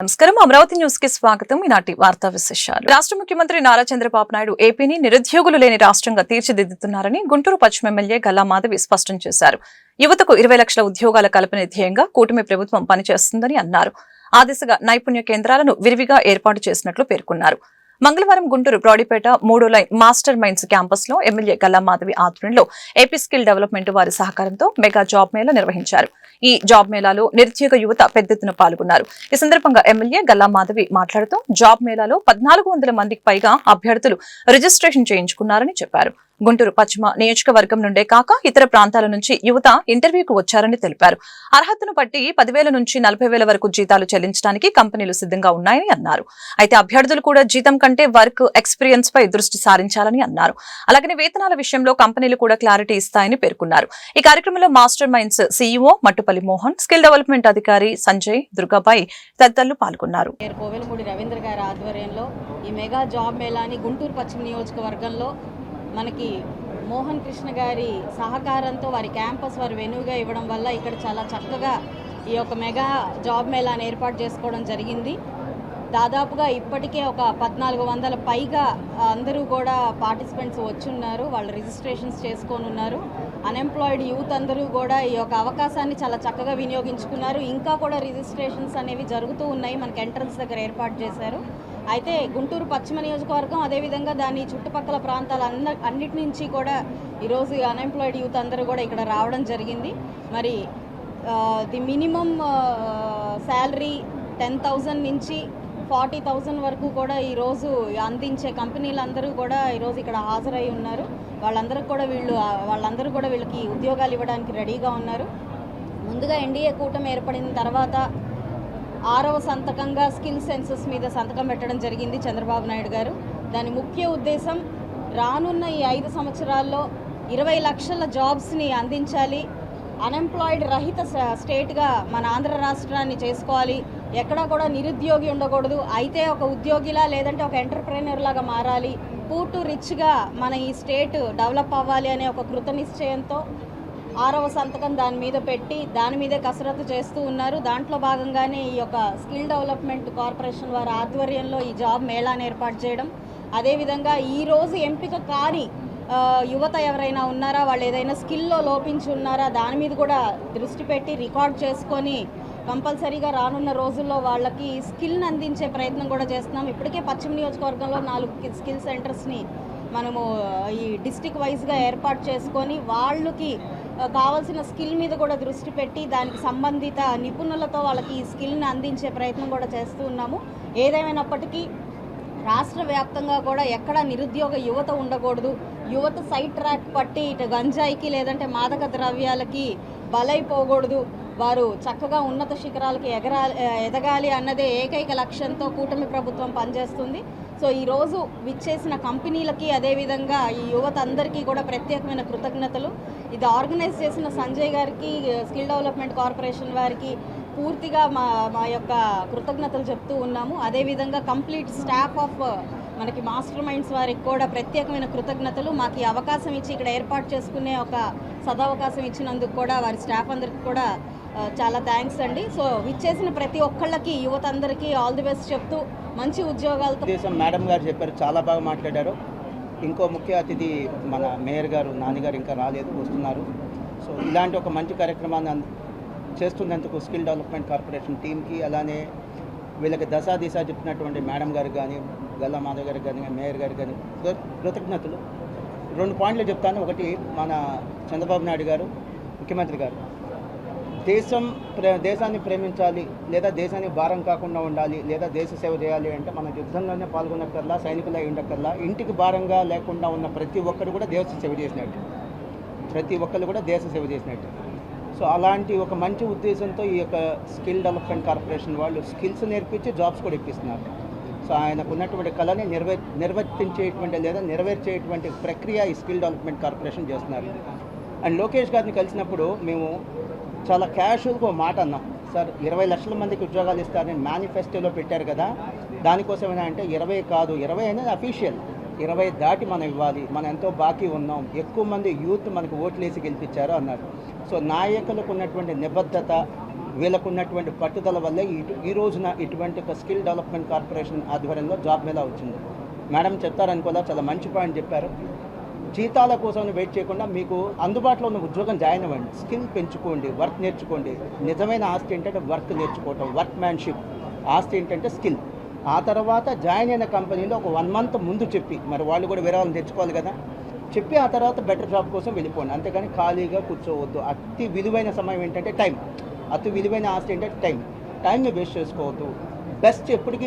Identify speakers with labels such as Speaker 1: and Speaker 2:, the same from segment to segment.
Speaker 1: నమస్కారం అమరావతి న్యూస్ కి స్వాగతం. ఈనాటి వార్తా విశేషాలు. రాష్ట్ర ముఖ్యమంత్రి నారా చంద్రబాబు నాయుడు ఏపీని నిరుద్యోగులు లేని రాష్ట్రంగా తీర్చిదిద్దుతున్నారని గుంటూరు పశ్చిమ ఎమ్మెల్యే గల్లా మాధవి స్పష్టం చేశారు. యువతకు 20 లక్షల ఉద్యోగాల కల్పన ధ్యేయంగా కూటమి ప్రభుత్వం పనిచేస్తుందని అన్నారు. ఆ దిశగా నైపుణ్య కేంద్రాలను విరివిగా ఏర్పాటు చేసినట్లు పేర్కొన్నారు. మంగళవారం గుంటూరు బ్రాడీపేట 3వ లైన్ మాస్టర్ మైండ్స్ క్యాంపస్ లో ఎమ్మెల్యే గల్లా మాధవి ఆధ్వర్యంలో ఏపీ స్కిల్ డెవలప్మెంట్ వారి సహకారంతో మెగా జాబ్ మేళా నిర్వహించారు. ఈ జాబ్ మేళాలో నిరుద్యోగ యువత పెద్ద ఎత్తున పాల్గొన్నారు. ఈ సందర్భంగా ఎమ్మెల్యే గల్లా మాధవి మాట్లాడుతూ జాబ్ మేళాలో 1400 మందికి పైగా అభ్యర్థులు రిజిస్ట్రేషన్ చేయించుకున్నారని చెప్పారు. గుంటూరు పశ్చిమ నియోజకవర్గం నుండే కాక ఇతర ప్రాంతాల నుంచి యువత ఇంటర్వ్యూకు వచ్చారని తెలిపారు. అర్హతను బట్టి 10,000 నుంచి 40,000 వరకు జీతాలు చెల్లించడానికి కంపెనీలు సిద్ధంగా ఉన్నాయని అన్నారు. అయితే అభ్యర్థులు కూడా జీతం కంటే వర్క్ ఎక్స్పీరియన్స్ పై దృష్టి సారించాలని అన్నారు. అలాగనే వేతనాల విషయంలో కంపెనీలు కూడా క్లారిటీ ఇస్తాయని పేర్కొన్నారు. ఈ కార్యక్రమంలో master minds CEO Mattupalli Mohan, skill development అధికారి సంజయ్, దుర్గాబాయి తదితరులు పాల్గొన్నారు.
Speaker 2: కోవెలమూడి రవీంద్ర గారి ఆధ్వర్యంలో ఈ మెగా జాబ్ మేళాని గుంటూరు పశ్చిమ నియోజకవర్గంలో మనకి మోహన్ కృష్ణ గారి సహకారంతో వారి క్యాంపస్ వారి వెన్యూగా ఇవ్వడం వల్ల ఇక్కడ చాలా చక్కగా ఈ యొక్క మెగా జాబ్ మేళాని ఏర్పాటు చేసుకోవడం జరిగింది. దాదాపుగా ఇప్పటికే ఒక 1400 పైగా అందరూ కూడా పార్టిసిపెంట్స్ వచ్చున్నారు. వాళ్ళు రిజిస్ట్రేషన్స్ చేసుకొని ఉన్నారు. అన్ఎంప్లాయిడ్ యూత్ అందరూ కూడా ఈ యొక్క అవకాశాన్ని చాలా చక్కగా వినియోగించుకున్నారు. ఇంకా కూడా రిజిస్ట్రేషన్స్ అనేవి జరుగుతూ ఉన్నాయి. మనకి ఎంట్రన్స్ దగ్గర ఏర్పాటు చేశారు. అయితే గుంటూరు పశ్చిమ నియోజకవర్గం అదేవిధంగా దాని చుట్టుపక్కల ప్రాంతాల అన్నిటి నుంచి కూడా ఈరోజు అన్ఎంప్లాయిడ్ యూత్ అందరూ కూడా ఇక్కడ రావడం జరిగింది. మరి ది మినిమం శాలరీ 10,000 నుంచి 40,000 వరకు కూడా ఈరోజు అందించే కంపెనీలందరూ కూడా ఈరోజు ఇక్కడ హాజరై ఉన్నారు. వాళ్ళందరూ కూడా వీళ్ళకి ఉద్యోగాలు ఇవ్వడానికి రెడీగా ఉన్నారు. ముందుగా ఎన్డీఏ కూటమి ఏర్పడిన తర్వాత 6వ సంతకంగా స్కిల్ సెన్సస్ మీద సంతకం పెట్టడం జరిగింది చంద్రబాబు నాయుడు గారు. దాని ముఖ్య ఉద్దేశం రానున్న ఈ 5 సంవత్సరాల్లో 20 లక్షల జాబ్స్ని అందించాలి. అన్ఎంప్లాయిడ్ రహిత స్టేట్గా మన ఆంధ్ర రాష్ట్రాన్ని చేసుకోవాలి. ఎక్కడా కూడా నిరుద్యోగి ఉండకూడదు. అయితే ఒక ఉద్యోగిలా లేదంటే ఒక ఎంటర్ప్రెన్యూర్ లాగా మారాలి. పూర్ టు రిచ్గా మన ఈ స్టేట్ డెవలప్ అవ్వాలి అనే ఒక కృత నిశ్చయంతో 6వ సంతకం దాని మీద పెట్టి దాని మీదే కసరత్తు చేస్తూ ఉన్నారు. దాంట్లో భాగంగానే ఈ యొక్క స్కిల్ డెవలప్మెంట్ కార్పొరేషన్ వారి ఆధ్వర్యంలో ఈ జాబ్ మేళాను ఏర్పాటు చేయడం, అదేవిధంగా ఈరోజు ఎంపిక కాని యువత ఎవరైనా ఉన్నారా, వాళ్ళు ఏదైనా స్కిల్లో లోపించి ఉన్నారా, దాని మీద కూడా దృష్టి పెట్టి రికార్డ్ చేసుకొని కంపల్సరీగా రానున్న రోజుల్లో వాళ్ళకి స్కిల్ని అందించే ప్రయత్నం కూడా చేస్తున్నాం. ఇప్పటికే పశ్చిమ నియోజకవర్గంలో 4 స్కిల్ సెంటర్స్ని మనము ఈ డిస్ట్రిక్ట్ వైజ్గా ఏర్పాటు చేసుకొని వాళ్ళకి కావాల్సిన స్కిల్ మీద కూడా దృష్టి పెట్టి దానికి సంబంధిత నిపుణులతో వాళ్ళకి ఈ స్కిల్ని అందించే ప్రయత్నం కూడా చేస్తూ ఉన్నాము. ఏదేమైనప్పటికీ రాష్ట్ర వ్యాప్తంగా కూడా ఎక్కడ నిరుద్యోగ యువత ఉండకూడదు. యువత సైడ్ ట్రాక్ పట్టి ఇటు గంజాయికి లేదంటే మాదక ద్రవ్యాలకి బలైపోకూడదు. వారు చక్కగా ఉన్నత శిఖరాలకి ఎదగాలి అన్నదే ఏకైక లక్ష్యంతో కూటమి ప్రభుత్వం పనిచేస్తుంది. సో ఈరోజు విచ్చేసిన కంపెనీలకి అదేవిధంగా ఈ యువత అందరికీ కూడా ప్రత్యేకమైన కృతజ్ఞతలు. ఇది ఆర్గనైజ్ చేసిన సంజయ్ గారికి, స్కిల్ డెవలప్మెంట్ కార్పొరేషన్ వారికి పూర్తిగా మా యొక్క కృతజ్ఞతలు చెప్తూ ఉన్నాము. అదేవిధంగా కంప్లీట్ స్టాఫ్ ఆఫ్ మనకి మాస్టర్ మైండ్స్ వారికి కూడా ప్రత్యేకమైన కృతజ్ఞతలు. మాకు ఈ అవకాశం ఇచ్చి ఇక్కడ ఏర్పాటు చేసుకునే ఒక సదవకాశం ఇచ్చినందుకు కూడా వారి స్టాఫ్ అందరికి కూడా చాలా థ్యాంక్స్ అండి. సో విచ్చేసిన ప్రతి ఒక్కళ్ళకి యువత అందరికీ ఆల్ ది బెస్ట్ చెప్తూ మంచి ఉద్యోగాలతో.
Speaker 3: మేడం గారు చెప్పారు, చాలా బాగా మాట్లాడారు. ఇంకో ముఖ్య అతిథి మన మేయర్ గారు నాన్నగారు ఇంకా రాలేదు, వస్తున్నారు. సో ఇలాంటి ఒక మంచి కార్యక్రమాన్ని చేస్తున్నందుకు స్కిల్ డెవలప్మెంట్ కార్పొరేషన్ టీంకి, అలానే వీళ్ళకి దశా దిశ చెప్పినటువంటి మేడం గారికి కానీ, గల్లా మాధవ్ గారికి కానీ, మేయర్ గారికి కానీ కృతజ్ఞతలు. 2 పాయింట్లు చెప్తాను. ఒకటి, మన చంద్రబాబు నాయుడు గారు ముఖ్యమంత్రి గారు దేశాన్ని ప్రేమించాలి, లేదా దేశానికి భారం కాకుండా ఉండాలి, లేదా దేశ సేవ చేయాలి అంటే మన యుద్ధంలోనే పాల్గొనక్కర్లా, సైనికులై ఉండక్కర్లా, ఇంటికి భారంగా లేకుండా ఉన్న ప్రతి ఒక్కరు కూడా దేశ సేవ చేసినట్టు, ప్రతి ఒక్కరు కూడా దేశ సేవ చేసినట్టు. సో అలాంటి ఒక మంచి ఉద్దేశంతో ఈ యొక్క స్కిల్ డెవలప్మెంట్ కార్పొరేషన్ వాళ్ళు స్కిల్స్ నేర్పించి జాబ్స్ కూడా ఇప్పిస్తున్నారు. సో ఆయనకు ఉన్నటువంటి కళని నిర్వర్తించేటువంటి లేదా నెరవేర్చేటువంటి ప్రక్రియ ఈ స్కిల్ డెవలప్మెంట్ కార్పొరేషన్ చేస్తున్నారు. అండ్ లోకేష్ గారిని కలిసినప్పుడు మేము చాలా క్యాషువల్గా మాట అన్నాం, సార్ 20 లక్షల మందికి ఉద్యోగాలు ఇస్తారని మేనిఫెస్టోలో పెట్టారు కదా, దానికోసమైనా అంటే 20 కాదు, 20 అనేది అఫీషియల్, 20 దాటి మనం ఇవ్వాలి, మనం ఎంతో బాకీ ఉన్నాం, ఎక్కువ మంది యూత్ మనకు ఓట్లేసి గెలిపించారు అన్నారు. సో నాయకులకు ఉన్నటువంటి నిబద్ధత, వీళ్ళకు ఉన్నటువంటి పట్టుదల వల్లే ఈ రోజున ఇటువంటి ఒక స్కిల్ డెవలప్మెంట్ కార్పొరేషన్ ఆధ్వర్యంలో జాబ్ మేళా వచ్చింది. మేడం చెప్తారనుకోదా, చాలా మంచి పాయింట్ చెప్పారు. జీతాల కోసం వెయిట్ చేయకుండా మీకు అందుబాటులో ఉన్న ఉద్యోగం జాయిన్ అవ్వండి, స్కిల్ పెంచుకోండి, వర్క్ నేర్చుకోండి. నిజమైన ఆస్తి ఏంటంటే వర్క్ నేర్చుకోవటం, వర్క్ మ్యాన్షిప్. ఆస్తి ఏంటంటే స్కిల్. ఆ తర్వాత జాయిన్ అయిన కంపెనీలో ఒక 1 month ముందు చెప్పి, మరి వాళ్ళు కూడా వేరే వాళ్ళని తెచ్చుకోవాలి కదా, చెప్పి ఆ తర్వాత బెటర్ జాబ్ కోసం వెళ్ళిపోండి. అంతేగాని ఖాళీగా కూర్చోవద్దు. అతి విలువైన సమయం ఏంటంటే టైం. అతి విలువైన ఆస్తి ఏంటంటే టైంని వేస్ట్ చేసుకోవద్దు. బెస్ట్ ఎప్పటికీ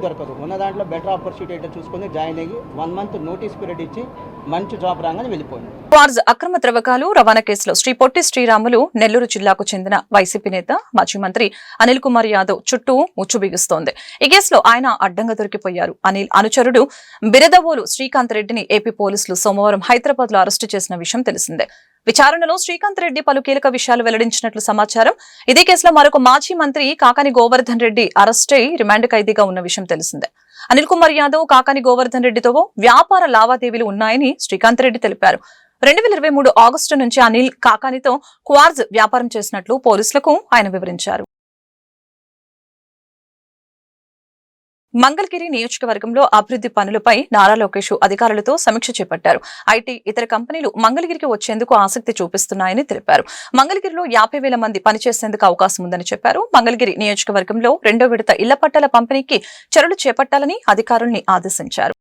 Speaker 3: దొరకదు. ఉన్న దాంట్లో బెటర్ ఆపర్చునిటీ ఏంటో చూసుకొని జాయిన్ అయ్యి 1 month నోటీస్ పీరియడ్ ఇచ్చి మంచి జాబ్ రాగానే వెళ్ళిపోయింది.
Speaker 1: క్వార్జ్ అక్రమ త్రవ్వకాలు రవాణా కేసులో శ్రీ పొట్టి శ్రీరాములు నెల్లూరు జిల్లాకు చెందిన వైసీపీ నేత మాజీ మంత్రి అనిల్ కుమార్ యాదవ్ చుట్టూ ఉచ్చు బిగుస్తోంది. ఈ కేసులో ఆయన అడ్డంగా దొరికిపోయారు. అనిల్ అనుచరుడు బిరదవోలు శ్రీకాంత్ రెడ్డిని ఏపీ పోలీసులు సోమవారం హైదరాబాద్ లో అరెస్టు చేసిన విషయం తెలిసిందే. విచారణలో శ్రీకాంత్ రెడ్డి పలు కీలక విషయాలు వెల్లడించినట్లు సమాచారం. ఇదే కేసులో మరొక మాజీ మంత్రి కాకాని గోవర్ధన్ రెడ్డి అరెస్టై రిమాండ్ ఖైదీగా ఉన్న విషయం తెలిసిందే. అనిల్ కుమార్ యాదవ్ కాకాని గోవర్ధన్ రెడ్డితో వ్యాపార లావాదేవీలు ఉన్నాయని శ్రీకాంత్ రెడ్డి తెలిపారు. 2023 ఆగస్టు నుంచి అనిల్ కాకానితో క్వార్జ్ వ్యాపారం చేసినట్లు పోలీసులకు ఆయన వివరించారు. మంగళగిరి నియోజకవర్గంలో అభివృద్ది పనులపై నారా లోకేష్ అధికారులతో సమీక్ష చేపట్టారు. ఐటీ ఇతర కంపెనీలు మంగళగిరికి వచ్చేందుకు ఆసక్తి చూపిస్తున్నాయని తెలిపారు. మంగళగిరిలో 50,000 మంది పనిచేసేందుకు అవకాశం ఉందని చెప్పారు. మంగళగిరి నియోజకవర్గంలో 2వ విడత ఇళ్ల పట్టాల పంపిణీకి చర్యలు చేపట్టాలని అధికారుల్ని ఆదేశించారు.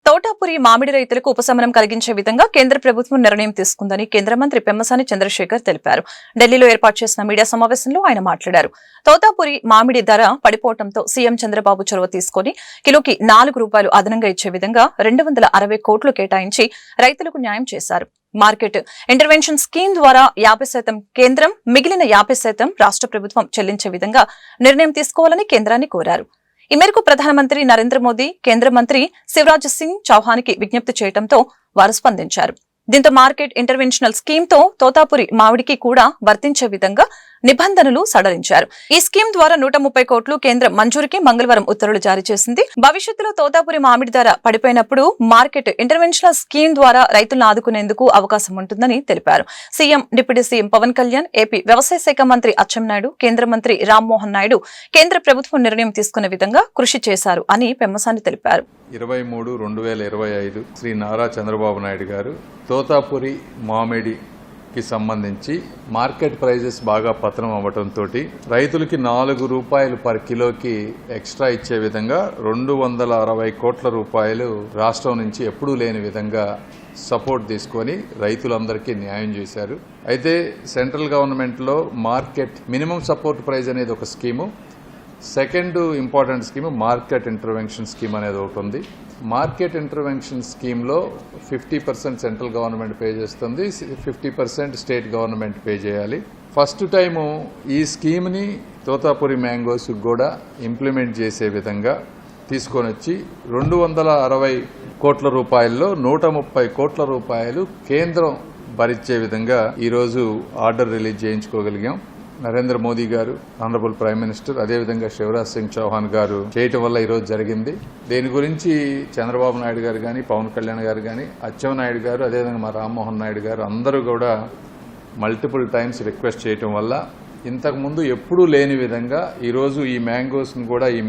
Speaker 1: తోటాపురి మామిడి రైతులకు ఉపశమనం కలిగించే విధంగా కేంద్ర ప్రభుత్వం నిర్ణయం తీసుకుందని కేంద్ర మంత్రి పెమ్మసాని చంద్రశేఖర్ తెలిపారు. ఢిల్లీలో ఏర్పాటు చేసిన మీడియా సమావేశంలో ఆయన మాట్లాడారు. తోటాపురి మామిడి ధర పడిపోవడంతో సీఎం చంద్రబాబు చొరవ తీసుకుని కిలోకి ₹4 అదనంగా ఇచ్చే విధంగా 260 కోట్లు కేటాయించి రైతులకు న్యాయం చేశారు. మార్కెట్ ఇంటర్వెన్షన్ స్కీమ్ ద్వారా 50% కేంద్రం, మిగిలిన 50% రాష్ట్ర ప్రభుత్వం చెల్లించే విధంగా నిర్ణయం తీసుకోవాలని కేంద్రాన్ని కోరారు. ఈ మేరకు ప్రధానమంత్రి నరేంద్ర మోదీ కేంద్ర మంత్రి శివరాజ్ సింగ్ చౌహాన్ కి విజ్ఞప్తి చేయడంతో వారు స్పందించారు. దీంతో మార్కెట్ ఇంటర్వెన్షనల్ స్కీమ్ తో తోతాపురి మామిడికి కూడా వర్తించే విధంగా నిబంధనలు సడలించారు. ఈ స్కీమ్ ద్వారా 130 కోట్లు కేంద్రం మంజూరుకి మంగళవారం ఉత్తర్వులు జారీ చేసింది. భవిష్యత్తులో తోతాపురి మామిడి ధర పడిపోయినప్పుడు మార్కెట్ ఇంటర్వెన్షనల్ స్కీమ్ ద్వారా రైతులను ఆదుకునేందుకు అవకాశం ఉంటుందని తెలిపారు. CM, deputy CM Pawan Kalyan, AP వ్యవసాయ శాఖ మంత్రి అచ్చెన్నాయుడు, కేంద్ర మంత్రి రామ్మోహన్ నాయుడు కేంద్ర ప్రభుత్వం నిర్ణయం తీసుకునే విధంగా కృషి చేశారు అని పెమ్మసాని తెలిపారు.
Speaker 4: 23/2025 శ్రీ నారా చంద్రబాబు నాయుడు గారు తోతాపురి మామిడికి సంబంధించి మార్కెట్ ప్రైజెస్ బాగా పతనం అవ్వడంతో రైతులకి ₹4 పర్ కిలోకి ఎక్స్ట్రా ఇచ్చే విధంగా 260 కోట్ల రూపాయలు రాష్ట్రం నుంచి ఎప్పుడూ లేని విధంగా సపోర్ట్ తీసుకొని రైతులందరికీ న్యాయం చేశారు. అయితే సెంట్రల్ గవర్నమెంట్లో మార్కెట్ మినిమం సపోర్ట్ ప్రైజ్ అనేది ఒక scheme, second important scheme market intervention scheme అనేది ఒకటి ఉంది. మార్కెట్ ఇంటర్వెన్షన్ స్కీమ్లో 50% సెంట్రల్ గవర్నమెంట్ పే చేస్తుంది, 50% స్టేట్ గవర్నమెంట్ పే చేయాలి. ఫస్ట్ టైము ఈ స్కీమ్ని తోతాపురి మ్యాంగోస్ కూడా ఇంప్లిమెంట్ చేసే విధంగా తీసుకొని వచ్చి 260 కోట్ల రూపాయల్లో 130 కోట్ల రూపాయలు కేంద్రం భరించే విధంగా ఈరోజు ఆర్డర్ రిలీజ్ చేయించుకోగలిగాం. నరేంద్ర మోదీ గారు, ఆనరబుల్ ప్రైమ్ మినిస్టర్, అదేవిధంగా శివరాజ్ సింగ్ చౌహాన్ గారు చేయటం వల్ల ఈరోజు జరిగింది. దీని గురించి చంద్రబాబు నాయుడు గారు కానీ, పవన్ కళ్యాణ్ గారు కానీ, అచ్చెన్నాయుడు గారు, అదేవిధంగా మా రామ్మోహన్ నాయుడు గారు అందరూ కూడా మల్టిపుల్ టైమ్స్ రిక్వెస్ట్ చేయటం వల్ల ఇంతకుముందు ఎప్పుడూ లేని విధంగా ఈరోజు ఈ మ్యాంగోస్ను కూడా ఈ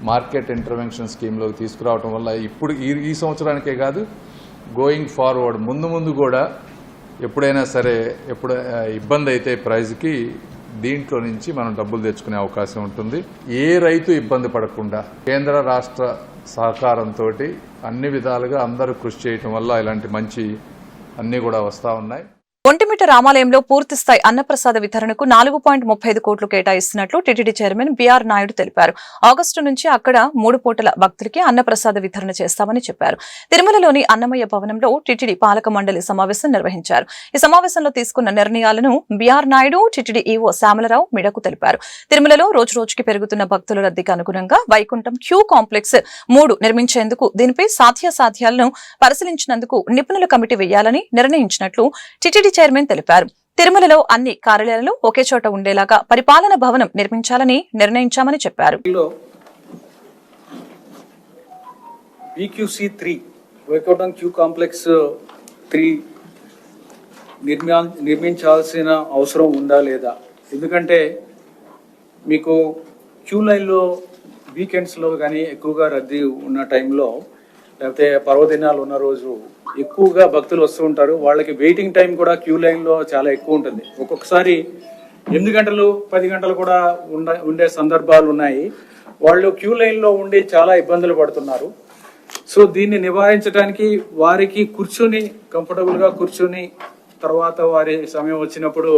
Speaker 4: మార్కెట్ ఇంటర్వెన్షన్ స్కీమ్లోకి తీసుకురావటం వల్ల ఇప్పుడు ఈ సంవత్సరానికే కాదు, గోయింగ్ ఫార్వర్డ్ ముందు కూడా ఎప్పుడైనా సరే ఇబ్బంది అయితే ప్రైజ్కి దీంట్లో నుంచి మనం డబ్బులు తెచ్చుకునే అవకాశం ఉంటుంది. ఏ రైతు ఇబ్బంది పడకుండా కేంద్ర రాష్ట్ర సహకారంతో అన్ని విధాలుగా అందరూ కృషి చేయటం వల్ల ఇలాంటి మంచి అన్నీ కూడా వస్తూ ఉన్నాయి.
Speaker 1: ఒంటిమిట్ట రామాలయంలో పూర్తిస్థాయి అన్నప్రసాద వితరణకు 4.35 కోట్లు కేటాయిస్తున్నట్లు టీటీడీ చైర్మన్ బీఆర్ నాయుడు తెలిపారు. ఆగస్టు నుంచి అక్కడ 3 పూటల భక్తులకి అన్నప్రసాద వితరణ చేస్తామని చెప్పారు. తిరుమలలోని అన్నమయ్య భవనంలో టీటీడీ పాలక మండలి సమావేశం నిర్వహించారు. ఈ సమావేశంలో తీసుకున్న నిర్ణయాలను BR Naidu TTD EO Shyamala Rao మిడకు తెలిపారు. తిరుమలలో రోజురోజుకి పెరుగుతున్న భక్తుల రద్దీకి అనుగుణంగా వైకుంఠం క్యూ కాంప్లెక్స్ 3 నిర్మించేందుకు దీనిపై సాధ్యాసాధ్యాలను పరిశీలించినందుకు నిపుణుల కమిటీ వేయాలని నిర్ణయించినట్లు టీటీడీ చైర్మన్ తెలిపారు. తిరుమలలో అన్ని కార్యాలయాలు ఒకే చోట ఉండేలాగా పరిపాలన భవనం నిర్మించాలని నిర్ణయించామని చెప్పారు.
Speaker 5: BQC3 వైకుంఠం క్యూ కాంప్లెక్స్ 3 నిర్మించాల్సిన అవసరం ఉందా లేదా? ఎందుకంటే మీకు క్యూ లైన్లో వీకెండ్స్లో కానీ ఎక్కువగా రద్దీ ఉన్న టైంలో, లేకపోతే పర్వదినాలు ఉన్న రోజు ఎక్కువగా భక్తులు వస్తూ ఉంటారు. వాళ్ళకి వెయిటింగ్ టైం కూడా క్యూ లైన్లో చాలా ఎక్కువ ఉంటుంది. ఒక్కొక్కసారి 8 గంటలు 10 గంటలు కూడా ఉండే సందర్భాలు ఉన్నాయి. వాళ్ళు క్యూ లైన్లో ఉండి చాలా ఇబ్బందులు పడుతున్నారు. సో దీన్ని నివారించడానికి వారికి కూర్చొని కంఫర్టబుల్గా కూర్చొని తర్వాత వారి సమయం వచ్చినప్పుడు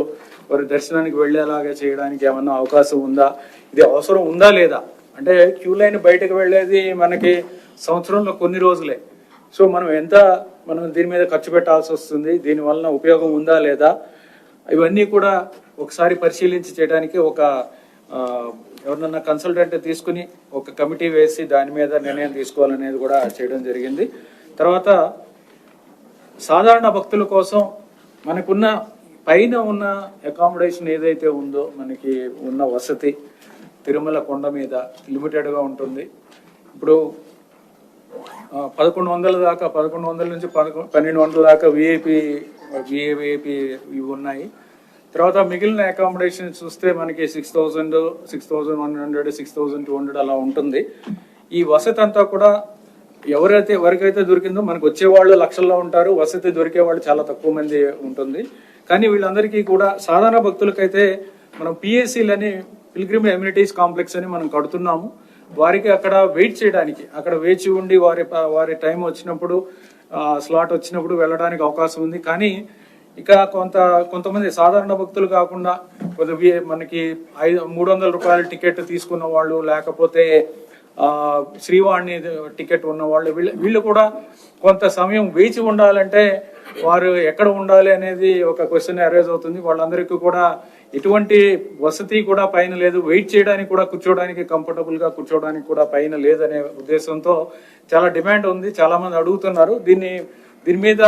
Speaker 5: వారి దర్శనానికి వెళ్ళేలాగా చేయడానికి ఏమన్నా అవకాశం ఉందా? ఇది అవసరం ఉందా లేదా? అంటే క్యూ లైన్ బయటకు వెళ్ళేది మనకి సంవత్సరంలో కొన్ని రోజులే. సో మనం దీని మీద ఖర్చు పెట్టాల్సి వస్తుంది. దీనివల్ల ఉపయోగం ఉందా లేదా? ఇవన్నీ కూడా ఒకసారి పరిశీలించి చేయడానికి ఎవరినన్నా కన్సల్టెంట్ తీసుకుని ఒక కమిటీ వేసి దాని మీద నిర్ణయం తీసుకోవాలనేది కూడా చేయడం జరిగింది. తర్వాత సాధారణ భక్తుల కోసం మనకున్న పైన ఉన్న అకామిడేషన్ ఏదైతే ఉందో, మనకి ఉన్న వసతి తిరుమల కొండ మీద లిమిటెడ్గా ఉంటుంది. ఇప్పుడు 1100 దాకా, 1100 నుంచి 1200 దాకా విఐపి ఇవి ఉన్నాయి. తర్వాత మిగిలిన అకామిడేషన్ చూస్తే మనకి 6000, 6100, 6200 అలా ఉంటుంది. ఈ వసతి అంతా కూడా ఎవరికైతే దొరికిందో, మనకు వచ్చేవాళ్ళు లక్షల్లో ఉంటారు, వసతి దొరికే వాళ్ళు చాలా తక్కువ మంది ఉంటుంది. కానీ వీళ్ళందరికీ కూడా సాధారణ భక్తులకైతే మనం పిఎస్సీలని, పిల్గ్రిమ్ ఎమ్యూనిటీస్ కాంప్లెక్స్ అని మనం కడుతున్నాము. వారికి అక్కడ వెయిట్ చేయడానికి, అక్కడ వేచి ఉండి వారి టైం వచ్చినప్పుడు, స్లాట్ వచ్చినప్పుడు వెళ్ళడానికి అవకాశం ఉంది. కానీ ఇక కొంతమంది సాధారణ భక్తులు కాకుండా మనకి 300 రూపాయల టికెట్ తీసుకున్న వాళ్ళు, లేకపోతే శ్రీవాణి టికెట్ ఉన్న వాళ్ళు, వీళ్ళు కూడా కొంత సమయం వేచి ఉండాలంటే వారు ఎక్కడ ఉండాలి అనేది ఒక క్వశ్చన్ అరైజ్ అవుతుంది. వాళ్ళందరికీ కూడా ఎటువంటి వసతి కూడా పైన లేదు, వెయిట్ చేయడానికి కూడా, కూర్చోడానికి కంఫర్టబుల్గా కూర్చోడానికి కూడా పైన లేదనే ఉద్దేశంతో చాలా డిమాండ్ ఉంది. చాలా మంది అడుగుతున్నారు. దీని మీద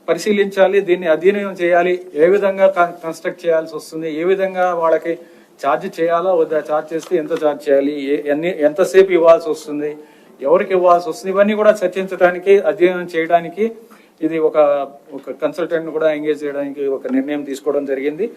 Speaker 5: పరిశీలించాలి, దీన్ని అధ్యయనం చేయాలి. ఏ విధంగా కన్స్ట్రక్ట్ చేయాల్సి వస్తుంది, ఏ విధంగా వాళ్ళకి ఛార్జ్ చేయాలా వద్దా, ఛార్జ్ చేస్తే ఎంత ఛార్జ్ చేయాలి, ఎంతసేపు ఇవ్వాల్సి వస్తుంది, ఎవరికి ఇవ్వాల్సి వస్తుంది, ఇవన్నీ కూడా చర్చించడానికి, అధ్యయనం చేయడానికి ఇది ఒక కన్సల్టెంట్ కూడా ఎంగేజ్ చేయడానికి ఒక నిర్ణయం తీసుకోవడం జరిగింది.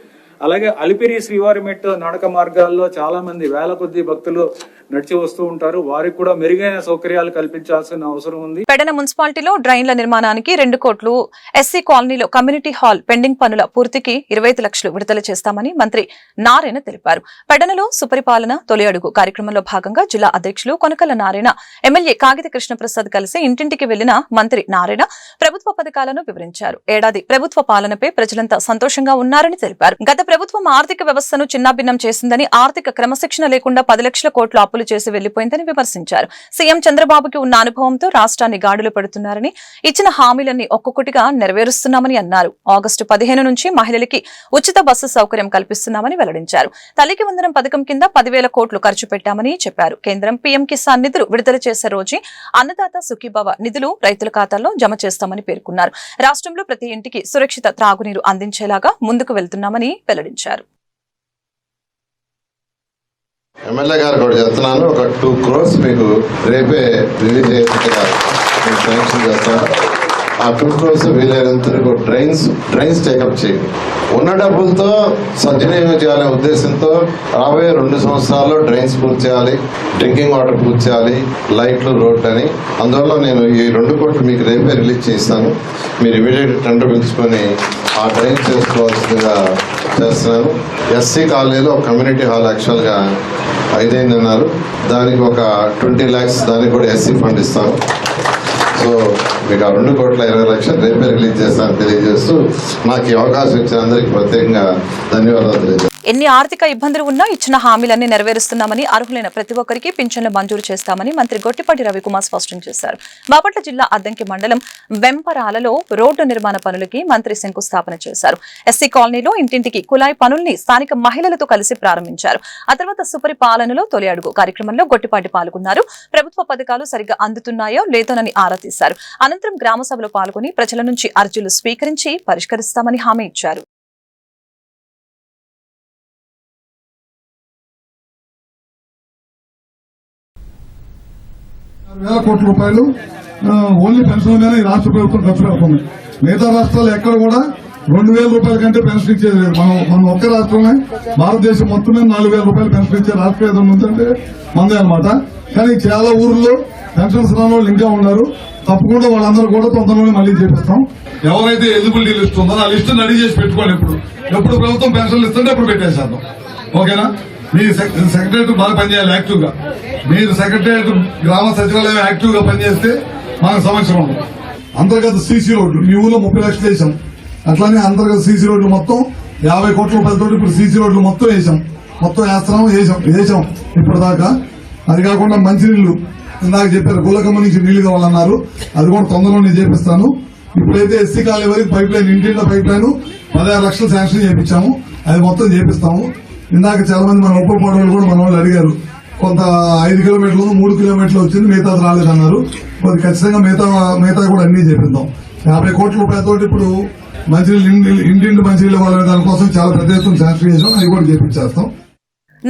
Speaker 5: అలాగే అలిపిరి శ్రీవారి మెట్టు నడక మార్గాల్లో చాలా మంది వేల కొద్ది భక్తులు నడిచి వస్తూ ఉంటారు. వారికి కూడా మెరుగైన సౌకర్యాలు కల్పించాల్సిన అవసరం ఉంది.
Speaker 1: పెడన మున్సిపాలిటీలో డ్రైన్ల నిర్మాణానికి 2 కోట్లు, ఎస్సీ కాలనీలో కమ్యూనిటీ హాల్ పెండింగ్ పనుల పూర్తికి 25 లక్షలు విడుదల చేస్తామని మంత్రి నారాయణ తెలిపారు. పెడనలో సుపరిపాలన తొలి అడుగు కార్యక్రమంలో భాగంగా జిల్లా అధ్యక్షులు కొనకల నారాయణ, ఎమ్మెల్యే కాగిత కృష్ణప్రసాద్ కలిసి ఇంటింటికి వెళ్లిన మంత్రి నారాయణ ప్రభుత్వ పథకాలను వివరించారు. ఏడాది ప్రభుత్వ పాలనపై ప్రజలంతా సంతోషంగా ఉన్నారని తెలిపారు. గత ప్రభుత్వం ఆర్థిక వ్యవస్థను చిన్నాభిన్నం చేసిందని, ఆర్థిక క్రమశిక్షణ లేకుండా 10 లక్షల కోట్ల అప్పులు చేసి వెళ్లిపోయిందని విమర్శించారు. సీఎం చంద్రబాబుకి ఉన్న అనుభవంతో రాష్ట్రాన్ని గాడులు పెడుతున్నారని, ఇచ్చిన హామీలన్నీ ఒక్కొక్కటిగా నెరవేరుస్తున్నామని అన్నారు. ఆగస్టు 15 నుంచి మహిళలకి ఉచిత బస్సు సౌకర్యం కల్పిస్తున్నామని వెల్లడించారు. తల్లికి వందనం పథకం కింద 10,000 కోట్లు ఖర్చు పెట్టామని చెప్పారు. కేంద్రం పీఎం కిసాన్ నిధులు విడుదల చేసే రోజే అన్నదాత సుఖీభవ నిధులు రైతుల ఖాతాల్లో జమ చేస్తామని పేర్కొన్నారు. రాష్ట్రంలో ప్రతి ఇంటికి సురక్షిత త్రాగునీరు అందించేలాగా ముందుకు వెళ్తున్నామని వెల్లడించారు.
Speaker 6: ఎమ్మెల్యే గారు కూడా చెప్తున్నాను, ఒక 2 crores మీకు రేపే రిలీజ్ అయ్యేట్టుగా శాంక్షన్ చేస్తాను. ఆ 2 crores వీలైనంత డ్రైన్స్ టేకప్ చేయండి. ఉన్న డబ్బులతో సద్వినియోగం చేయాలనే ఉద్దేశంతో రాబోయే 2 సంవత్సరాల్లో డ్రైన్స్ పూర్తి చేయాలి, డ్రింకింగ్ వాటర్ పూర్తి చేయాలి, లైట్లు, రోడ్లు అని. అందువల్ల నేను ఈ 2 కోట్లు మీకు రేపే రిలీజ్ చేస్తాను. మీరు ఇమీడియట్ టెండర్ పిలుచుకొని ఆ డ్రైన్స్ చేసుకోవాల్సిందిగా చేస్తున్నాను. ఎస్సీ కాలనీలో కమ్యూనిటీ హాల్ యాక్చువల్గా 5 అన్నారు, దానికి ఒక 20 lakhs దానికి కూడా ఎస్సీ ఫండ్ ఇస్తాను. సో మీకు ఆ 2 కోట్ల 20 లక్షలు రేపే రిలీజ్ చేస్తాను తెలియజేస్తూ నాకు ఈ అవకాశం ఇచ్చిన అందరికీ ప్రత్యేకంగా ధన్యవాదాలు తెలియజేస్తాను.
Speaker 1: ఎన్ని ఆర్థిక ఇబ్బందులు ఉన్నా ఇచ్చిన హామీలన్నీ నెరవేరుస్తున్నామని, అర్హులైన ప్రతి ఒక్కరికి పింఛన్లు మంజూరు చేస్తామని మంత్రి గొట్టిపాటి రవికుమార్ స్పష్టం చేశారు. బాపట్ల జిల్లా అద్దంకి మండలం వెంపరాలలో రోడ్డు నిర్మాణ పనులకి మంత్రి శంకుస్థాపన చేశారు. ఎస్సీ కాలనీలో ఇంటింటికి కుళాయి పనుల్ని స్థానిక మహిళలతో కలిసి ప్రారంభించారు. ఆ తర్వాత సుపరిపాలనలో తొలి అడుగు కార్యక్రమంలో గొట్టిపాటి పాల్గొన్నారు. ప్రభుత్వ పథకాలు సరిగ్గా అందుతున్నాయో లేదోనని ఆరా తీశారు. అనంతరం గ్రామ సభలో పాల్గొని ప్రజల నుంచి అర్జీలు స్వీకరించి పరిష్కరిస్తామని హామీ ఇచ్చారు.
Speaker 7: 6,000 కోట్ల రూపాయలు ఓన్లీ పెన్షన్ మీద ఈ రాష్ట్ర ప్రభుత్వం ఖర్చు పెడుతుంది. మిగతా రాష్ట్రాలు ఎక్కడ కూడా 2,000 రూపాయల కంటే పెన్షన్ ఇచ్చేది లేదు. మనం ఒక్క రాష్ట్రమే భారతదేశం మొత్తం మీద 4,000 రూపాయలు పెన్షన్ ఇచ్చే రాష్ట్రం ఏదైనా ఉందంటే మందే అనమాట. కానీ చాలా ఊర్లో పెన్షన్స్ రాని వాళ్ళు ఇంకా ఉన్నారు. తప్పకుండా వాళ్ళందరూ కూడా తొందరలోనే మళ్ళీ చేపిస్తాం. ఎవరైతే ఎలిజిబిలిటీ లిస్ట్ ఉందో ఆ లిస్ట్ రెడీ చేసి పెట్టుకోండి. ఎప్పుడు ప్రభుత్వం పెన్షన్లు ఇస్తుంటే అప్పుడు పెట్టేసేద్దాం. ఓకేనా? మీ సెక్రటరీ బాగా పనిచేయాలి యాక్టివ్ గా. మీరు సెక్రటరీ గ్రామ సచివాలయం యాక్టివ్ గా పనిచేస్తే మనకు సమస్య ఉండదు. అంతర్గత సీసీ రోడ్లు మీ ఊళ్ళో 30 లక్షలు వేసాం. అట్లానే అంతర్గత సీసీ రోడ్లు మొత్తం 50 కోట్ల రూపాయలతో ఇప్పుడు సీసీ రోడ్లు మొత్తం వేసాం. మొత్తం వేసాం ఇప్పటిదాకా. అది కాకుండా మంచినీళ్లు ఇందాక చెప్పారు, గులకమ్మ నుంచి నీళ్లు కావాలన్నారు. అది కూడా తొందరలోనే చేపిస్తాను. ఇప్పుడైతే ఎస్సీ కాలనీ వరకు పైప్ లైన్, ఇంటింట్లో పైప్ లైన్ 16 లక్షలు శాంక్షన్ చేయించాము. అది మొత్తం చేపిస్తాము. ఇందాక చాలా మంది మన ఉపపోవడం కూడా మన వాళ్ళు అడిగారు. కొంత 5 కిలోమీటర్లు 3 కిలోమీటర్లు వచ్చింది, మిగతాది రాలేదన్నారు. మరి ఖచ్చితంగా మిగతా కూడా అన్ని చేపిద్దాం. 50 కోట్ల రూపాయలతో ఇప్పుడు మంచినీళ్ళు ఇంటింటి మంచినీళ్ళు ఇవ్వాలనే దానికోసం చాలా పెద్ద ఎత్తున శాంక్షన్ చేసాం. అవి కూడా చేపించేస్తాం.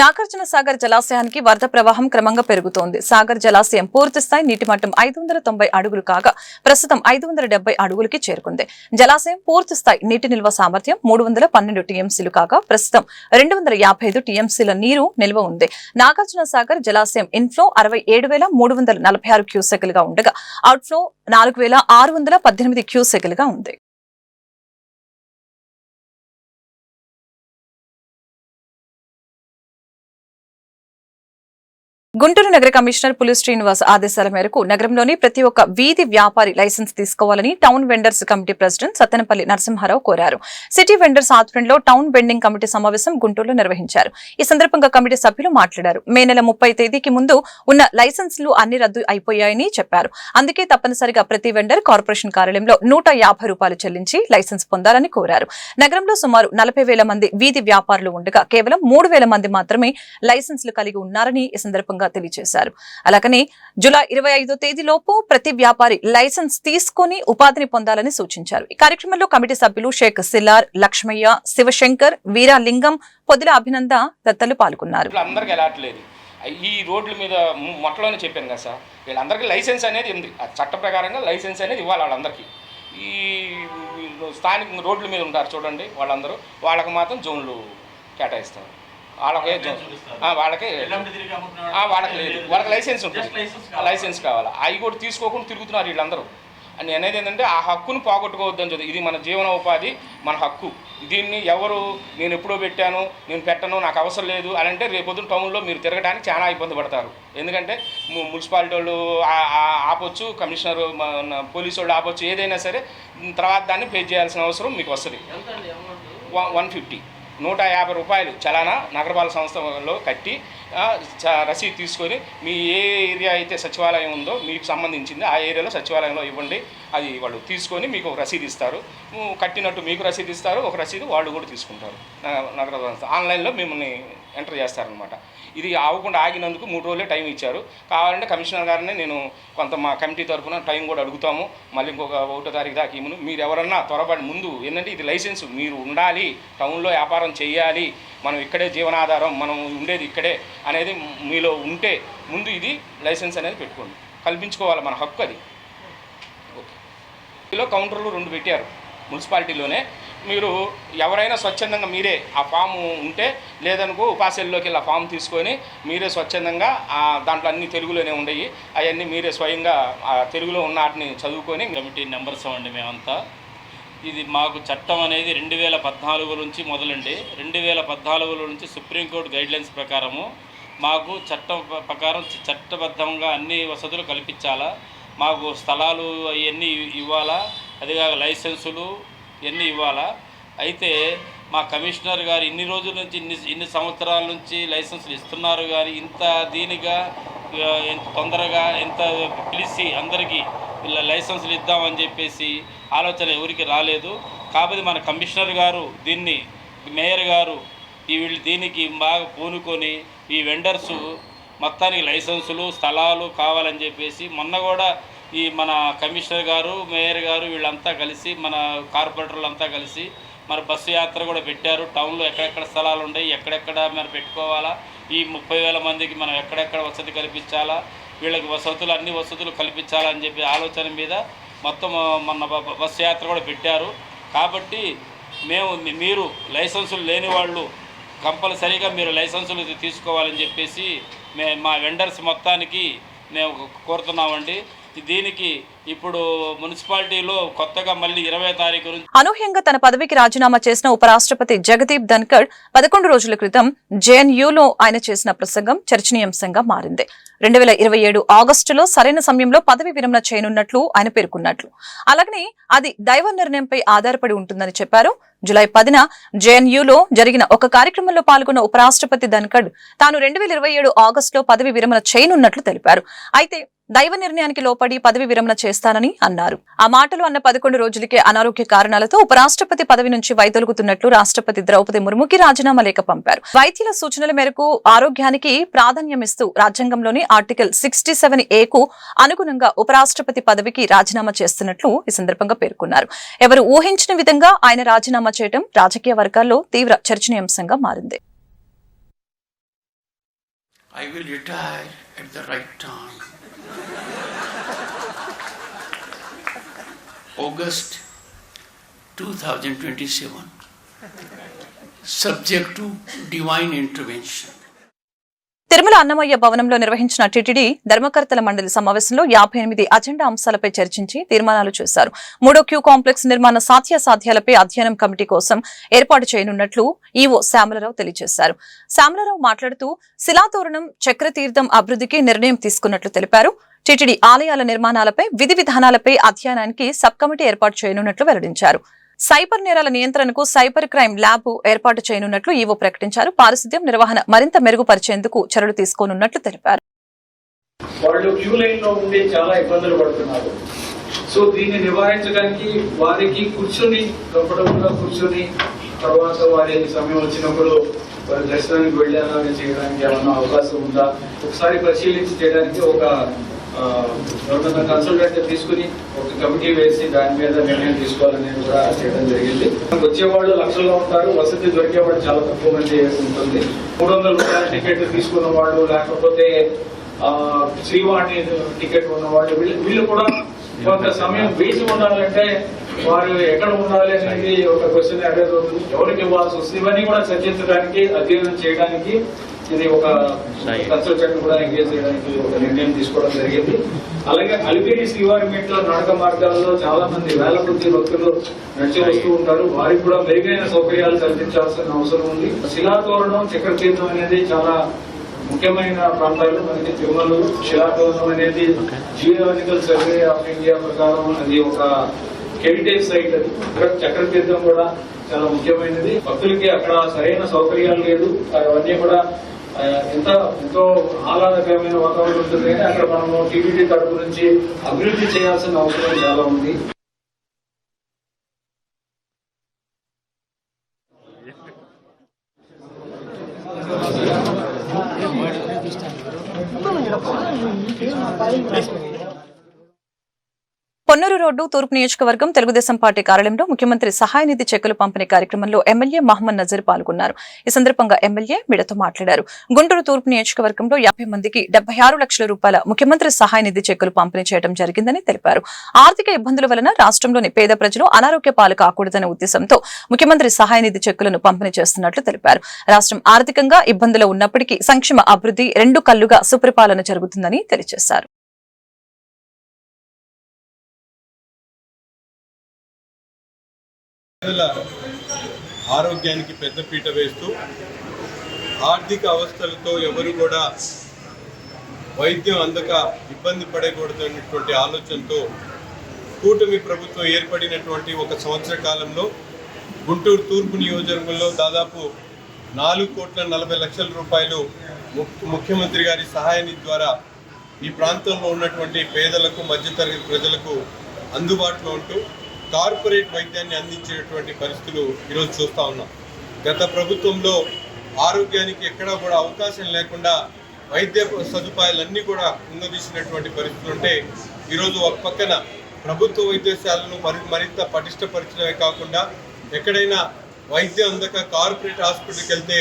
Speaker 1: నాగార్జున సాగర్ జలాశయానికి వరద ప్రవాహం క్రమంగా పెరుగుతోంది. సాగర్ జలాశయం పూర్తిస్థాయి నీటి మట్టం 590 అడుగులు కాగా ప్రస్తుతం 570 అడుగులకి చేరుకుంది. జలాశయం పూర్తిస్థాయి నీటి నిల్వ సామర్థ్యం 312 టీఎంసీలు కాగా ప్రస్తుతం 255 టీఎంసీల నీరు నిల్వ ఉంది. నాగార్జున సాగర్ జలాశయం ఇన్ఫ్లో 67,346 క్యూసెక్లుగా ఉండగా అవుట్ఫ్లో 4,618 క్యూసెక్లుగా ఉంది. గుంటూరు నగర కమిషనర్ పులి శ్రీనివాస్ ఆదేశాల మేరకు నగరంలోని ప్రతి ఒక్క వీధి వ్యాపారి లైసెన్స్ తీసుకోవాలని town vendors committee president Sattenapalli Narasimharao కోరారు. సిటీ వెండర్స్ ఆధ్వర్యంలో టౌన్ వెండింగ్ కమిటీ సమావేశం గుంటూరులో నిర్వహించారు. ఈ సందర్భంగా కమిటీ సభ్యులు మాట్లాడారు. మే నెల 30 తేదీకి ముందు ఉన్న లైసెన్సులు అన్ని రద్దు అయిపోయాయని చెప్పారు. అందుకే తప్పనిసరిగా ప్రతి వెండర్ కార్పొరేషన్ కార్యాలయంలో 150 రూపాయలు చెల్లించి లైసెన్స్ పొందాలని కోరారు. నగరంలో సుమారు 40,000 మంది వీధి వ్యాపారులు ఉండగా కేవలం 3,000 మంది మాత్రమే లైసెన్సులు కలిగి ఉన్నారని ఈ సందర్భంగా తెలియజేశారు. అలాగనే జూలై 25వ తేదీలోపు ప్రతి వ్యాపారి లైసెన్స్ తీసుకుని ఉపాధిని పొందాలని సూచించారు. ఈ కార్యక్రమంలో కమిటీ సభ్యులు షేక్ సిల్లార్, లక్ష్మయ్య, శివశంకర్, వీరాలింగం, పొదిల అభినంద తదితరులు పాల్గొన్నారు.
Speaker 8: అందరికీ ఎలాట్లేదు. ఈ రోడ్ల మీద మొట్టలోనే చెప్పాను కదా సార్, వీళ్ళందరికీ లైసెన్స్ అనేది ఉంది. చట్ట ప్రకారంగా లైసెన్స్ అనేది ఇవ్వాలి వాళ్ళందరికీ. ఈ స్థానిక రోడ్ల మీద ఉంటారు చూడండి వాళ్ళందరూ, వాళ్ళకి మాత్రం జోన్లు కేటాయిస్తారు. వాళ్ళకే వాళ్ళకి లేదు, వాళ్ళకి లైసెన్స్ ఉంటుంది. లైసెన్స్ కావాలి. అవి కూడా తీసుకోకుండా తిరుగుతున్నారు వీళ్ళందరూ. అని అనేది ఏంటంటే ఆ హక్కును పోగొట్టుకోవద్దని చెప్పి, ఇది మన జీవన ఉపాధి, మన హక్కు. దీన్ని ఎవరు నేను ఎప్పుడో పెట్టాను, నేను పెట్టను, నాకు అవసరం లేదు అని అంటే రేపొద్దున టౌన్లో మీరు తిరగడానికి చాలా ఇబ్బంది పడతారు. ఎందుకంటే మున్సిపాలిటీ వాళ్ళు ఆపొచ్చు, కమిషనర్ పోలీసు వాళ్ళు ఆపొచ్చు, ఏదైనా సరే తర్వాత దాన్ని పే చేయాల్సిన అవసరం మీకు వస్తుంది. 150 రూపాయలు చలానా నగరపాలక సంస్థలో కట్టి రసీదు తీసుకొని మీ ఏ ఏరియా అయితే సచివాలయం ఉందో మీకు సంబంధించింది ఆ ఏరియాలో సచివాలయంలో ఇవ్వండి. అది వాళ్ళు తీసుకొని మీకు ఒక రసీదు ఇస్తారు. కట్టినట్టు మీకు రసీదు ఇస్తారు, ఒక రసీదు వాళ్ళు కూడా తీసుకుంటారు. నగరపాలక సంస్థ ఆన్లైన్లో మిమ్మల్ని ఎంటర్ చేస్తారనమాట. ఇది అవ్వకుండా ఆగినందుకు 3 రోజులే టైం ఇచ్చారు. కావాలంటే కమిషనర్ గారిని నేను కొంత మా కమిటీ తరఫున టైం కూడా అడుగుతాము. మళ్ళీ ఇంకొక 1వ తారీఖు దాకా ఇవ్వను. మీరు ఎవరన్నా త్వరపడి ముందు ఏంటంటే ఇది లైసెన్స్ మీరు ఉండాలి, టౌన్లో వ్యాపారం చేయాలి, మనం ఇక్కడే జీవనాధారం, మనం ఉండేది ఇక్కడే అనేది మీలో ఉంటే ముందు ఇది లైసెన్స్ అనేది పెట్టుకోండి, కల్పించుకోవాలి, మన హక్కు అది. ఓకే. ఇలా కౌంటర్లు 2 పెట్టారు మున్సిపాలిటీలోనే. మీరు ఎవరైనా స్వచ్ఛందంగా మీరే ఆ ఫాము ఉంటే, లేదనుకో ఉపాసల్లోకి వెళ్ళి ఆ ఫామ్ తీసుకొని మీరే స్వచ్ఛందంగా దాంట్లో అన్ని తెలుగులోనే ఉండయి, అవన్నీ మీరే స్వయంగా తెలుగులో ఉన్న వాటిని చదువుకొని.
Speaker 9: కమిటీ మెంబర్స్ అండి మేమంతా. ఇది మాకు చట్టం అనేది 2014 నుంచి మొదలండి. 2014 నుంచి సుప్రీంకోర్టు గైడ్లైన్స్ ప్రకారము మాకు చట్టం ప్రకారం చట్టబద్ధంగా అన్ని వసతులు కల్పించాలా, మాకు స్థలాలు అవన్నీ ఇవ్వాలా, అదిగాక లైసెన్సులు ఇవన్నీ ఇవ్వాలా. అయితే మా కమిషనర్ గారు ఇన్ని రోజుల నుంచి ఇన్ని సంవత్సరాల నుంచి లైసెన్సులు ఇస్తున్నారు, కానీ ఇంత దీనిగా ఎంత తొందరగా ఎంత పిలిచి అందరికీ ఇలా లైసెన్సులు ఇద్దామని చెప్పేసి ఆలోచన ఎవరికి రాలేదు. కాబట్టి మన కమిషనర్ గారు దీన్ని, మేయర్ గారు వీళ్ళు దీనికి బాగా పూనుకొని ఈ వెండర్సు మొత్తానికి లైసెన్సులు స్థలాలు కావాలని చెప్పేసి మొన్న కూడా ఈ మన కమిషనర్ గారు, మేయర్ గారు వీళ్ళంతా కలిసి, మన కార్పొరేటర్లంతా కలిసి మన బస్సు యాత్ర కూడా పెట్టారు. టౌన్లో ఎక్కడెక్కడ స్థలాలు ఉన్నాయి, ఎక్కడెక్కడ మనం పెట్టుకోవాలా, ఈ 30,000 మందికి మనం ఎక్కడెక్కడ వసతి కల్పించాలా, వీళ్ళకి వసతులు అన్ని వసతులు కల్పించాలని చెప్పి ఆలోచన మీద మొత్తం మొన్న బస్సు యాత్ర కూడా పెట్టారు. కాబట్టి మీరు లైసెన్సులు లేని వాళ్ళు కంపల్సరీగా మీరు లైసెన్సులు తీసుకోవాలని చెప్పేసి మా వెండర్స్ మొత్తానికి మేము కోరుతున్నామండి. దీనికి ఇప్పుడు మున్సిపాలిటీలో కొత్తగా మళ్ళీ 20వ తారీఖు నుంచి
Speaker 1: అనూహ్యంగా తన పదవికి రాజీనామా చేసిన ఉపరాష్ట్రపతి జగదీప్ ధన్కర్ 11 రోజుల క్రితం జేఎన్యూలో ఆయన చేసిన ప్రసంగం చర్చనీయాంశంగా మారింది. 2027 ఆగస్టులో సరైన సమయంలో పదవి విరమణ చేయనున్నట్లు ఆయన పేర్కొన్నట్లు, అలాగనే అది దైవ నిర్ణయంపై ఆధారపడి ఉంటుందని చెప్పారు. జులై 10న జేఎన్యూలో జరిగిన ఒక కార్యక్రమంలో పాల్గొన్న ఉపరాష్ట్రపతి ధన్కర్ తాను 2027 ఆగస్టులో పదవి విరమణ చేయనున్నట్లు తెలిపారు. అయితే దైవ నిర్ణయానికి లోపడి పదవి విరమణ చేస్తానని అన్నారు. ఆ మాటలు అన్న 11 రోజులకే అనారోగ్య కారణాలతో ఉపరాష్ట్రపతి పదవి నుంచి వైదొలుగుతున్నట్లు రాష్ట్రపతి ద్రౌపది ముర్ముకి రాజీనామా లేఖ పంపారు. వైద్యుల సూచనల మేరకు ఆరోగ్యానికి ప్రాధాన్యమిస్తూ రాజ్యాంగంలోని ఆర్టికల్ 67A అనుగుణంగా ఉపరాష్ట్రపతి పదవికి రాజీనామా చేస్తున్నట్లు ఈ సందర్భంగా పేర్కొన్నారు. ఎవరు ఊహించిన విధంగా ఆయన రాజీనామా చేయడం రాజకీయ వర్గాల్లో తీవ్ర చర్చనీయాంశంగా మారింది.
Speaker 10: I will retire at the right time. August 2027, subject to divine intervention.
Speaker 1: Tirumala Annamayya భవనంలో నిర్వహించిన టీటీడీ ధర్మకర్తల మండలి సమావేశంలో 58 అజెండా అంశాలపై చర్చించి తీర్మానాలు చేశారు. 3వ క్యూ కాంప్లెక్స్ నిర్మాణ సాధ్యాసాధ్యాలపై అధ్యయనం కమిటీ కోసం ఏర్పాటు చేయనున్నట్లు ఈవో శ్యామలరావు తెలియజేశారు. శ్యామలరావు మాట్లాడుతూ శిలాతోరణం చక్రతీర్థం అభివృద్ధికి నిర్ణయం తీసుకున్నట్లు తెలిపారు. టీటీడీ ఆలయాల నిర్మాణాలపై విధి విధానాలపై అధ్యయనానికి సబ్ కమిటీ ఏర్పాటు చేయనున్నట్లు వెల్లడించారు. సైబర్ నేరాల నియంత్రణకు సైబర్ క్రైమ్ ల్యాబ్ ఏర్పాటు చేయనున్నట్లు ఈవో ప్రకటించారు. పారిశుద్ధ్యం నిర్వహణ మరింత మెరుగుపరిచేందుకు చర్యలు తీసుకోనున్నట్లు తెలిపారు.
Speaker 5: వాళ్ళు క్యూ లైన్ లో ఉండి చాలా ఇబ్బందులు పడుతున్నారు. సో దీన్ని నివారించడానికి వారికి కూర్చొని కంఫర్టబుల్ గా కూర్చొని తర్వాత వారి సమయం వచ్చినప్పుడు వారి దర్శనానికి వెళ్ళేలాగా చేయడానికి ఏమన్నా అవకాశం ఉందా ఒకసారి పరిశీలించి చేయడానికి ఒక కన్సల్టెంట్ తీసుకుని ఒక కమిటీ వేసి దాని మీద నిర్ణయం తీసుకోవాలనేది కూడా చేయడం జరిగింది. వచ్చేవాళ్ళు లక్షల్లో ఉంటారు, వసతి దొరికేవాళ్ళు చాలా తక్కువ మంది ఉంటుంది. 300 రూపాయల టికెట్ తీసుకున్న వాళ్ళు లేకపోతే శ్రీవాణి టికెట్ ఉన్న వాళ్ళు వీళ్ళు కూడా కొంత సమయం వేసి ఉండాలంటే వారు ఎక్కడ ఉండాలి అనేది ఒక క్వశ్చన్ అడ్రస్ అవుతుంది. ఎవరికి ఇవ్వాల్సి వస్తుంది ఇవన్నీ కూడా చర్చించడానికి అధ్యయనం చేయడానికి ఇది ఒక కన్సల్టెంట్ కూడా ఎంగేజ్ చేయడానికి ఒక నిర్ణయం తీసుకోవడం జరిగింది. అలాగే అలిపిరి శ్రీవారి మెట్ల నడక మార్గాల్లో చాలా మంది వేల కొద్ది భక్తులు నడిచి వస్తూ ఉంటారు. వారికి కూడా మెరుగైన సౌకర్యాలు కల్పించాల్సిన అవసరం ఉంది. శిలాతోరణం చక్రతీర్థం అనేది చాలా ముఖ్యమైన ప్రాంతాలు మనకి తిరుమల. శిలాతోరణం అనేది జియోలాజికల్ సర్వే ఆఫ్ ఇండియా ప్రకారం అది ఒక హెరిటేజ్ సైట్. అది చక్రతీర్థం కూడా చాలా ముఖ్యమైనది. భక్తులకి అక్కడ సరైన సౌకర్యాలు లేదు. అవన్నీ కూడా ఎంతో ఆహ్లాదకరమైన వాతావరణం ఉంటుంది. కానీ అక్కడ మనము టీటీడీ తరపు నుంచి అభివృద్ధి చేయాల్సిన అవసరం చాలా ఉంది.
Speaker 1: పొన్నూరు రోడ్డు తూర్పు నియోజకవర్గం తెలుగుదేశం పార్టీ కార్యాలయంలో ముఖ్యమంత్రి సహాయ నిధి చెక్కుల పంపిణీ కార్యక్రమంలో ఎమ్మెల్యే మహమ్మద్ నజీర్ పాల్గొన్నారు. ఈ సందర్భంగా ఎమ్మెల్యే మీడియాతో మాట్లాడారు. గుంటూరు తూర్పు నియోజకవర్గంలో 50 మందికి 76 లక్షల రూపాయల ముఖ్యమంత్రి సహాయ నిధి చెక్కులు పంపిణీ చేయడం జరిగిందని తెలిపారు. ఆర్థిక ఇబ్బందుల వలన రాష్ట్రంలోని పేద ప్రజలు అనారోగ్య పాలు కాకూడదనే ఉద్దేశంతో ముఖ్యమంత్రి సహాయ నిధి చెక్కులను పంపిణీ చేస్తున్నట్లు తెలిపారు. రాష్ట్రం ఆర్థికంగా ఇబ్బందులు ఉన్నప్పటికీ సంక్షేమ అభివృద్ధి 2 కళ్లుగా సుపరిపాలన జరుగుతుందని తెలియజేశారు.
Speaker 11: ప్రజల ఆరోగ్యానికి పెద్దపీట వేస్తూ ఆర్థిక అవస్థలతో ఎవరు కూడా వైద్యం అందక ఇబ్బంది పడకూడదనేటువంటి ఆలోచనతో కూటమి ప్రభుత్వం ఏర్పడినటువంటి 1 సంవత్సర కాలంలో గుంటూరు తూర్పు నియోజకవర్గంలో దాదాపు 4,40,00,000 రూపాయలు ముఖ్యమంత్రి గారి సహాయ నిధి ద్వారా ఈ ప్రాంతంలో ఉన్నటువంటి పేదలకు మధ్యతరగతి ప్రజలకు అందుబాటులో ఉంటూ కార్పొరేట్ వైద్యాన్ని అందించేటువంటి పరిస్థితులు ఈరోజు చూస్తూ ఉన్నాం. గత ప్రభుత్వంలో ఆరోగ్యానికి ఎక్కడా కూడా అవకాశం లేకుండా వైద్య సదుపాయాలన్నీ కూడా కుంగదీసినటువంటి పరిస్థితులు ఉంటే ఈరోజు ఒక పక్కన ప్రభుత్వ వైద్యశాలను మరింత పటిష్టపరచడమే కాకుండా ఎక్కడైనా వైద్యం అందక కార్పొరేట్ హాస్పిటల్కి వెళ్తే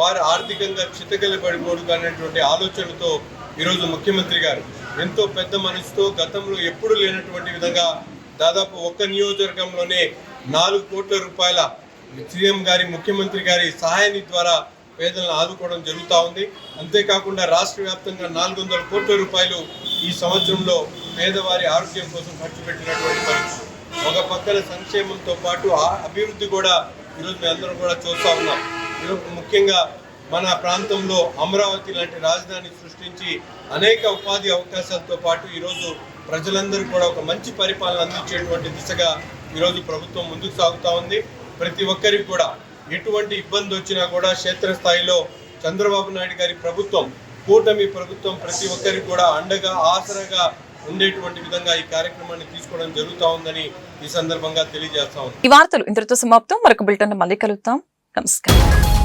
Speaker 11: వారు ఆర్థికంగా చితకలబడిపోడు అనేటువంటి ఆలోచనతో ఈరోజు ముఖ్యమంత్రి గారు ఎంతో పెద్ద మనసుతో గతంలో ఎప్పుడు లేనటువంటి విధంగా దాదాపు ఒక్క నియోజకవర్గంలోనే 4 కోట్ల రూపాయల సీఎం గారి ముఖ్యమంత్రి గారి సహాయాన్ని ద్వారా పేదలను ఆదుకోవడం జరుగుతూ ఉంది. అంతేకాకుండా రాష్ట్ర వ్యాప్తంగా 400 కోట్ల రూపాయలు ఈ సంవత్సరంలో పేదవారి ఆరోగ్యం కోసం ఖర్చు పెట్టినటువంటి పరిస్థితి. ఒక పక్కన సంక్షేమంతో పాటు అభివృద్ధి కూడా ఈరోజు మేము అందరం కూడా చూస్తూ ఉన్నాం. ఈరోజు ముఖ్యంగా మన ప్రాంతంలో అమరావతి లాంటి రాజధాని సృష్టించి అనేక ఉపాధి అవకాశాలతో పాటు ఈరోజు ప్రజలందరూ కూడా ఒక మంచి పరిపాలన అందించేటువంటి దిశగా ఈరోజు ప్రభుత్వం ముందుకు సాగుతూ ఉంది. ప్రతి ఒక్కరికి కూడా ఎటువంటి ఇబ్బంది వచ్చినా కూడా క్షేత్రస్థాయిలో చంద్రబాబు నాయుడు గారి ప్రభుత్వం, కూటమి ప్రభుత్వం ప్రతి ఒక్కరికి కూడా అండగా ఆసరాగా ఉండేటువంటి విధంగా ఈ కార్యక్రమాన్ని తీసుకోవడం జరుగుతూ ఉందని ఈ సందర్భంగా తెలియజేస్తా ఉంది.
Speaker 1: ఈ వార్తలు ఇంతటితో సమాప్తం. మరొక బులెటిన్ మళ్ళీ కలుద్దాం. నమస్కారం.